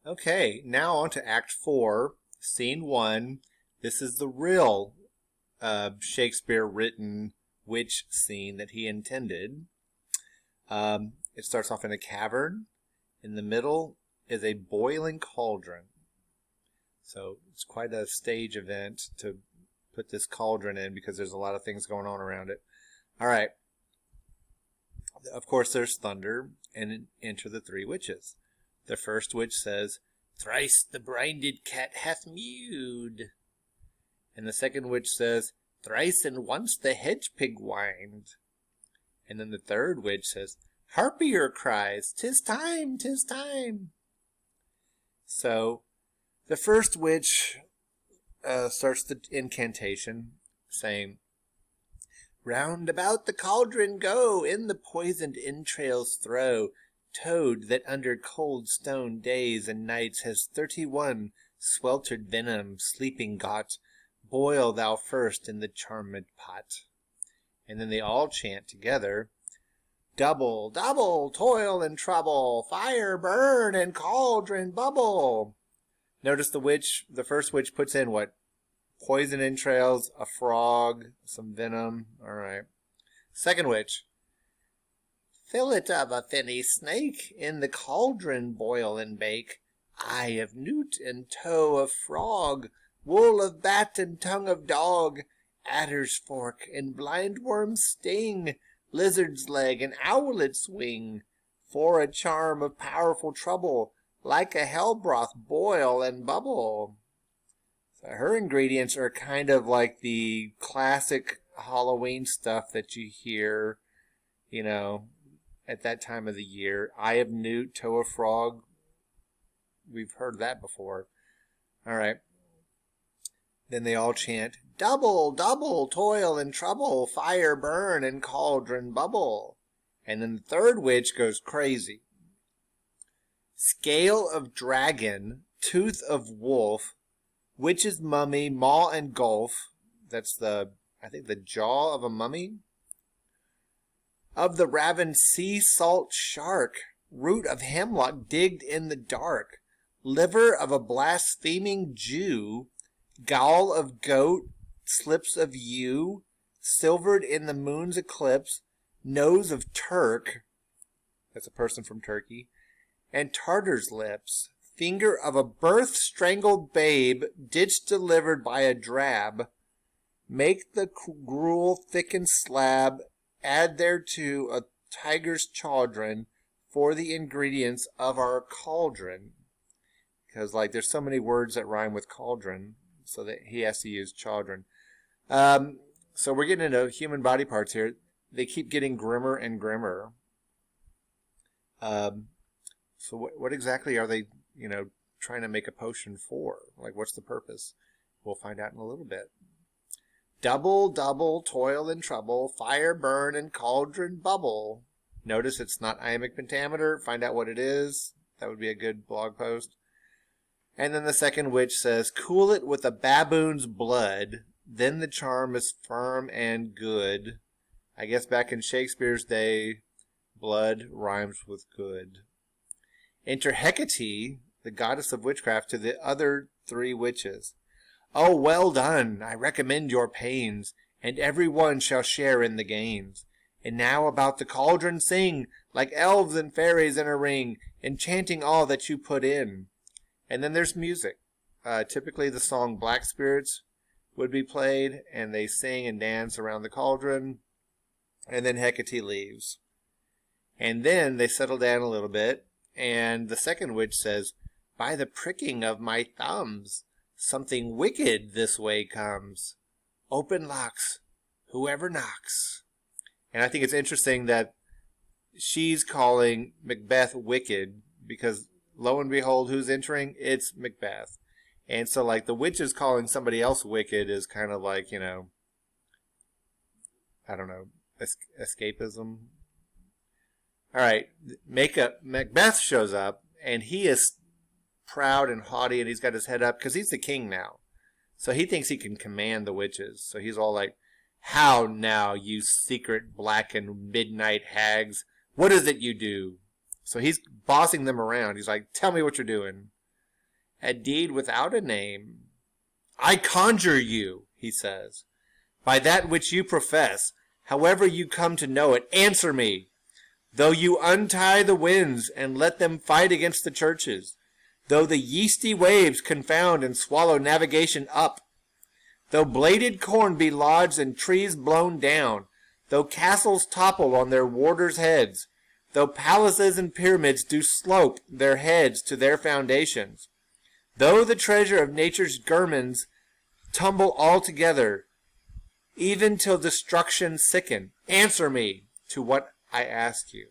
Okay, now on to Act 4, Scene 1. This is the real Shakespeare-written witch scene that he intended. It starts off in a cavern. In the middle is a boiling cauldron. So it's quite a stage event to put this cauldron in because there's a lot of things going on around it. All right. Of course, there's thunder, and enter the three witches. The first witch says, "Thrice the brinded cat hath mewed." And the second witch says, "Thrice and once the hedge pig whined." And then the third witch says, "Harpier cries, 'tis time, 'tis time." So the first witch starts the incantation saying, "Round about the cauldron go, in the poisoned entrails throw. Toad that under cold stone days and nights has 31 sweltered venom sleeping got. Boil thou first in the charmed pot." And then they all chant together, "Double, double, toil and trouble, fire burn and cauldron bubble." Notice the first witch puts in what? Poison entrails, a frog, some venom. All right. Second witch, "Fillet of a finny snake, in the cauldron boil and bake. Eye of newt and toe of frog, wool of bat and tongue of dog. Adder's fork and blindworm's sting, lizard's leg and owlet's wing. For a charm of powerful trouble, like a hell broth boil and bubble." So her ingredients are kind of like the classic Halloween stuff that you hear, at that time of the year. Eye of newt, toe of frog. We've heard that before. All right. Then they all chant, "Double, double, toil and trouble, fire burn and cauldron bubble." And then the third witch goes crazy. "Scale of dragon, tooth of wolf, witch's mummy, maw and gulf." That's the jaw of a mummy. "Of the ravened sea salt shark, root of hemlock digged in the dark. Liver of a blaspheming Jew, gall of goat, slips of ewe, silvered in the moon's eclipse, nose of Turk," that's a person from Turkey, "and Tartar's lips, finger of a birth-strangled babe, ditch delivered by a drab. Make the gruel thicken slab, add thereto a tiger's chaudron for the ingredients of our cauldron." Because, there's so many words that rhyme with cauldron, so that he has to use chaudron. So we're getting into human body parts here. They keep getting grimmer and grimmer. So what exactly are they, trying to make a potion for? What's the purpose? We'll find out in a little bit. "Double, double, toil and trouble, fire burn and cauldron bubble." Notice it's not iambic pentameter. Find out what it is. That would be a good blog post. And then the second witch says, "Cool it with a baboon's blood, then the charm is firm and good." I guess back in Shakespeare's day, blood rhymes with good. Enter Hecate, the goddess of witchcraft, to the other three witches. "Oh, well done! I recommend your pains, and every one shall share in the gains. And now about the cauldron sing, like elves and fairies in a ring, enchanting all that you put in." And then there's music. Typically the song Black Spirits would be played, and they sing and dance around the cauldron, and then Hecate leaves. And then they settle down a little bit, and the second witch says, "By the pricking of my thumbs, something wicked this way comes. Open locks, whoever knocks." And I think it's interesting that she's calling Macbeth wicked, because lo and behold, who's entering? It's Macbeth. And so, the witches calling somebody else wicked is kind of I don't know, escapism. All right, Macbeth shows up, and he is proud and haughty, and he's got his head up, because he's the king now. So he thinks he can command the witches. So he's all like, "How now, you secret black and midnight hags? What is it you do?" So he's bossing them around. He's like, "Tell me what you're doing." a deed without a name. I conjure you, he says, by that which you profess, however you come to know it, answer me. Though you untie the winds and let them fight against the churches, though the yeasty waves confound and swallow navigation up, though bladed corn be lodged and trees blown down, though castles topple on their warders' heads, though palaces and pyramids do slope their heads to their foundations, though the treasure of nature's germans tumble all together, even till destruction sicken, answer me to what I ask you.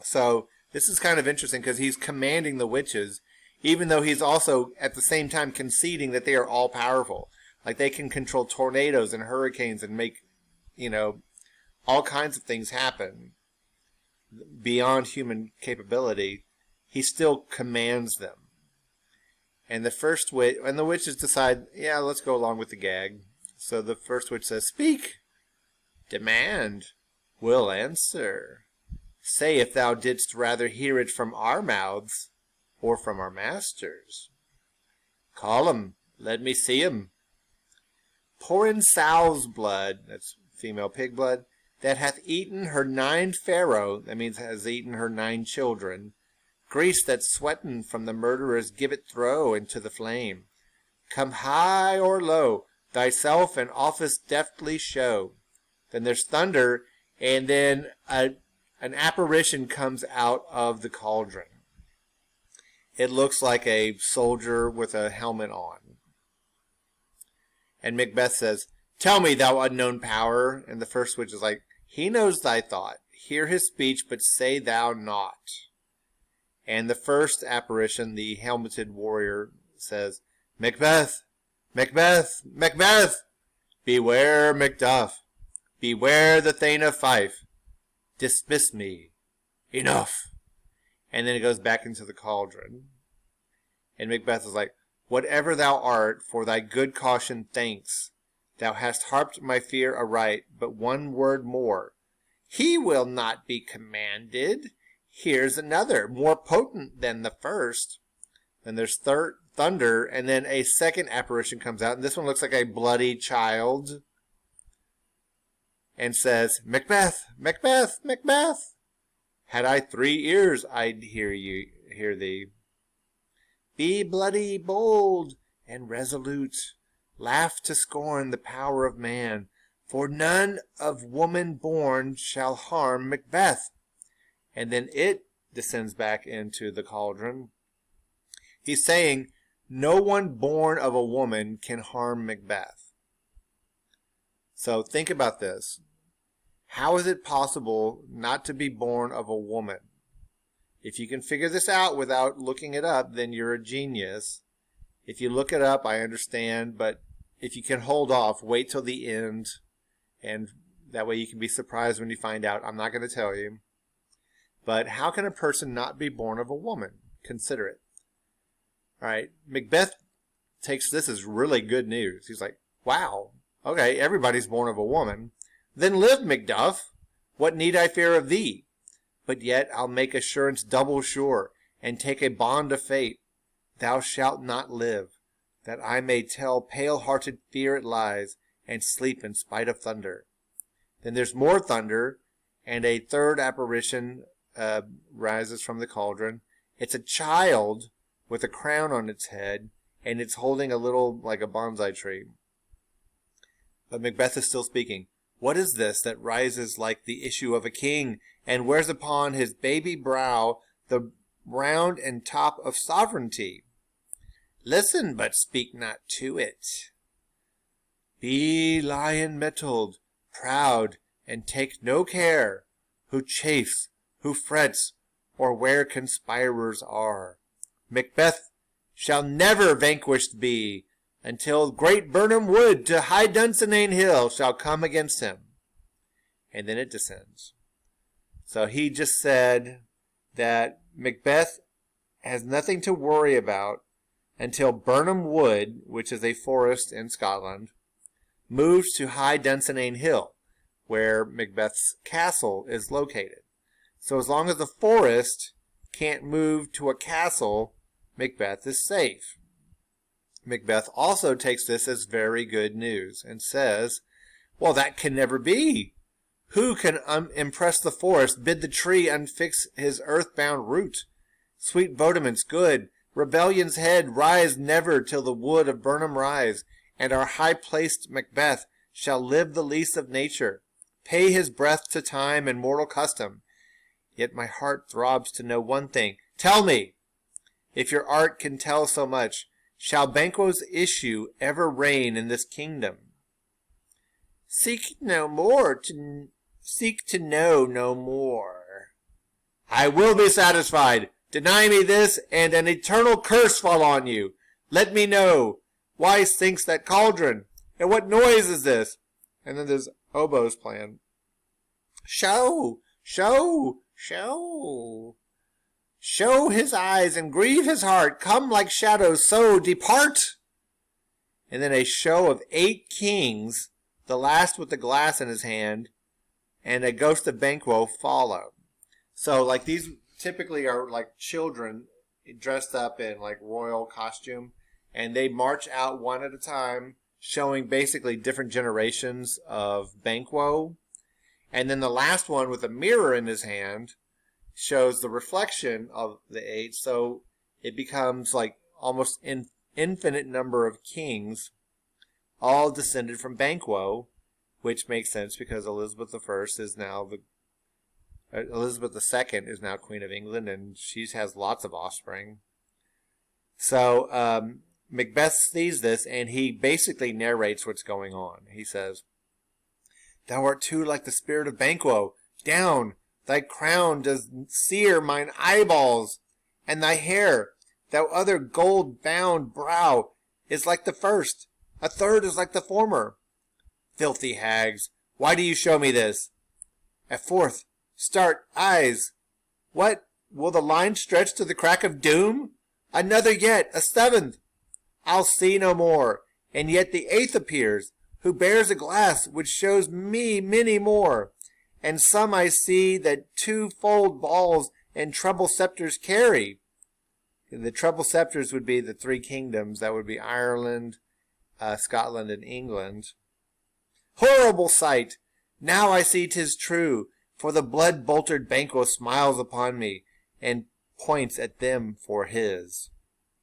So this is kind of interesting because he's commanding the witches, even though he's also at the same time conceding that they are all powerful. Like they can control tornadoes and hurricanes and make, all kinds of things happen beyond human capability. He still commands them. And the witches decide, yeah, let's go along with the gag. So the first witch says, speak, demand, we'll answer. Say if thou didst rather hear it from our mouths or from our masters. Call 'em, let me see 'em. Pour in sow's blood, that's female pig blood, that hath eaten her 9 pharaoh, that means has eaten her 9 children. Grease that's sweatin' from the murderers, give it throw into the flame. Come high or low, thyself and office deftly show. Then there's thunder, and then an apparition comes out of the cauldron. It looks like a soldier with a helmet on. And Macbeth says, tell me, thou unknown power. And the first witch is like, he knows thy thought. Hear his speech, but say thou naught. And the first apparition, the helmeted warrior, says, Macbeth, Macbeth, Macbeth! Beware Macduff! Beware the Thane of Fife! Dismiss me! Enough! And then it goes back into the cauldron. And Macbeth is like, whatever thou art, for thy good caution thanks. Thou hast harped my fear aright, but one word more. He will not be commanded. Here's another, more potent than the first. Then there's thunder, and then a second apparition comes out, and this one looks like a bloody child, and says, Macbeth, Macbeth, Macbeth! Had I 3 ears, I'd hear thee. Be bloody, bold, and resolute. Laugh to scorn the power of man, for none of woman born shall harm Macbeth. And then it descends back into the cauldron. He's saying, no one born of a woman can harm Macbeth. So think about this. How is it possible not to be born of a woman? If you can figure this out without looking it up, then you're a genius. If you look it up, I understand, but if you can hold off, wait till the end, and that way you can be surprised when you find out. I'm not going to tell you. But how can a person not be born of a woman? Consider it. All right, Macbeth takes this as really good news. He's like, wow, okay, everybody's born of a woman. Then live, Macduff. What need I fear of thee? But yet I'll make assurance double sure, and take a bond of fate. Thou shalt not live, that I may tell pale-hearted fear it lies, and sleep in spite of thunder. Then there's more thunder, and a third apparition rises from the cauldron. It's a child with a crown on its head, and it's holding a little, like a bonsai tree. But Macbeth is still speaking. What is this that rises like the issue of a king, and wears upon his baby brow the round and top of sovereignty? Listen, but speak not to it. Be lion-mettled, proud, and take no care, who chafes, who frets, or where conspirers are. Macbeth shall never vanquished be, until great Birnam Wood to high Dunsinane Hill shall come against him. And then it descends. So he just said that Macbeth has nothing to worry about until Birnam Wood, which is a forest in Scotland, moves to high Dunsinane Hill, where Macbeth's castle is located. So as long as the forest can't move to a castle, Macbeth is safe. Macbeth also takes this as very good news and says, well, that can never be. Who can impress the forest, bid the tree unfix his earthbound root? Sweet bodements good, rebellion's head, rise never till the wood of Burnham rise, and our high-placed Macbeth shall live the lease of nature, pay his breath to time and mortal custom. Yet my heart throbs to know one thing. Tell me, if your art can tell so much, shall Banquo's issue ever reign in this kingdom? Seek to know no more. I will be satisfied. Deny me this, and an eternal curse fall on you. Let me know. Why sinks that cauldron? And what noise is this? And then there's oboes playing. Show, show, show. Show his eyes and grieve his heart. Come like shadows, so depart. And then a show of 8 kings, the last with the glass in his hand, and a ghost of Banquo follow. So, like, these typically are like children dressed up in like royal costume, and they march out one at a time, showing basically different generations of Banquo. And then the last one with a mirror in his hand shows the reflection of the 8, so it becomes like almost an infinite number of kings, all descended from Banquo, which makes sense because Elizabeth I is now Elizabeth II is now Queen of England, and she has lots of offspring. So Macbeth sees this, and he basically narrates what's going on. He says, Thou art too like the spirit of Banquo. Down, thy crown does sear mine eyeballs, and thy hair, thou other gold-bound brow, is like the first. A third is like the former. Filthy hags, why do you show me this? A fourth, start, eyes. What, will the line stretch to the crack of doom? Another yet, a 7th. I'll see no more, and yet the 8th appears, who bears a glass which shows me many more. And some I see that 2-fold balls and treble scepters carry. The treble scepters would be the 3 kingdoms. That would be Ireland, Scotland, and England. Horrible sight! Now I see 'tis true, for the blood-boltered Banquo smiles upon me, and points at them for his.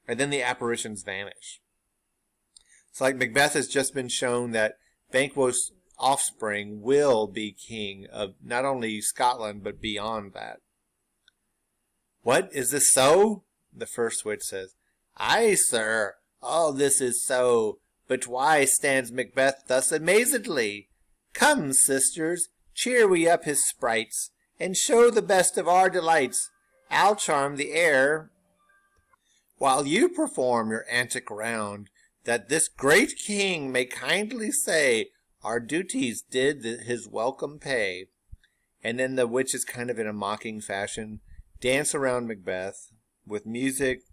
And then the apparitions vanish. So like Macbeth has just been shown that Banquo's offspring will be king of not only Scotland, but beyond that. What, is this so? The first witch says, Aye, sir, all this is so. But why stands Macbeth thus amazedly? Come, sisters, cheer we up his sprites, and show the best of our delights. I'll charm the air, while you perform your antic round, that this great king may kindly say, our duties did his welcome pay. And then the witches, kind of in a mocking fashion, dance around Macbeth with music,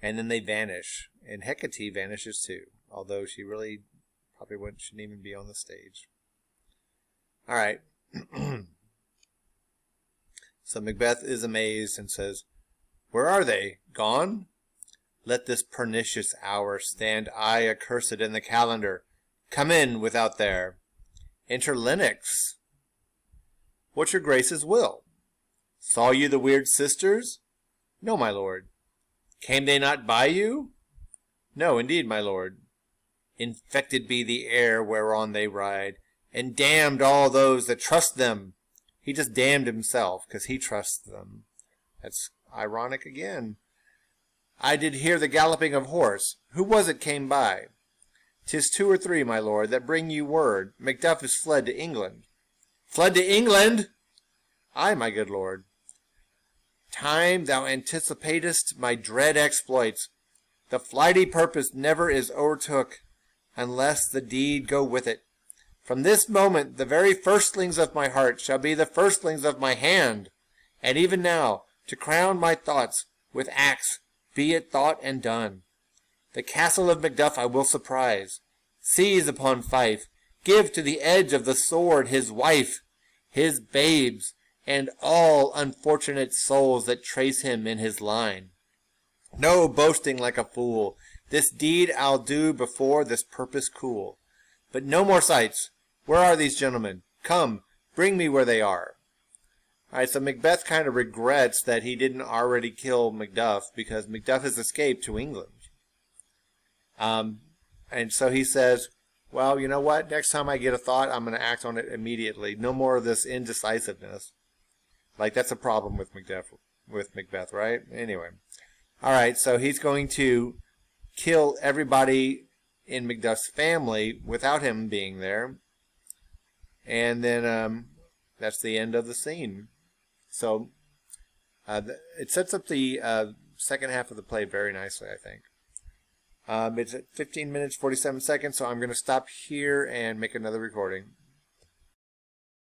and then they vanish. And Hecate vanishes too, although she really probably shouldn't even be on the stage. All right. So Macbeth is amazed and says, Where are they? Gone? Let this pernicious hour stand I accursed in the calendar. Come in without there. Enter Lennox. What's your grace's will? Saw you the weird sisters? No, my lord. Came they not by you? No, indeed, my lord. Infected be the air whereon they ride, and damned all those that trust them. He just damned himself, because he trusts them. That's ironic again. I did hear the galloping of horse. Who was it came by? 'Tis 2 or 3, my lord, that bring you word. Macduff is fled to England. Fled to England? Aye, my good lord. Time thou anticipatest my dread exploits. The flighty purpose never is o'ertook, unless the deed go with it. From this moment the very firstlings of my heart shall be the firstlings of my hand. And even now, to crown my thoughts with axe, be it thought and done. The castle of Macduff I will surprise, seize upon Fife, give to the edge of the sword his wife, his babes, and all unfortunate souls that trace him in his line. No boasting like a fool. This deed I'll do before this purpose cool. But no more sights. Where are these gentlemen? Come, bring me where they are. All right, so Macbeth kind of regrets that he didn't already kill Macduff because Macduff has escaped to England. And so he says, well, you know what? Next time I get a thought, I'm going to act on it immediately. No more of this indecisiveness. Like, that's a problem with Macbeth, right? Anyway. All right, so he's going to kill everybody in Macduff's family without him being there. And then that's the end of the scene. So it sets up the second half of the play very nicely, I think. It's at 15 minutes, 47 seconds, so I'm going to stop here and make another recording.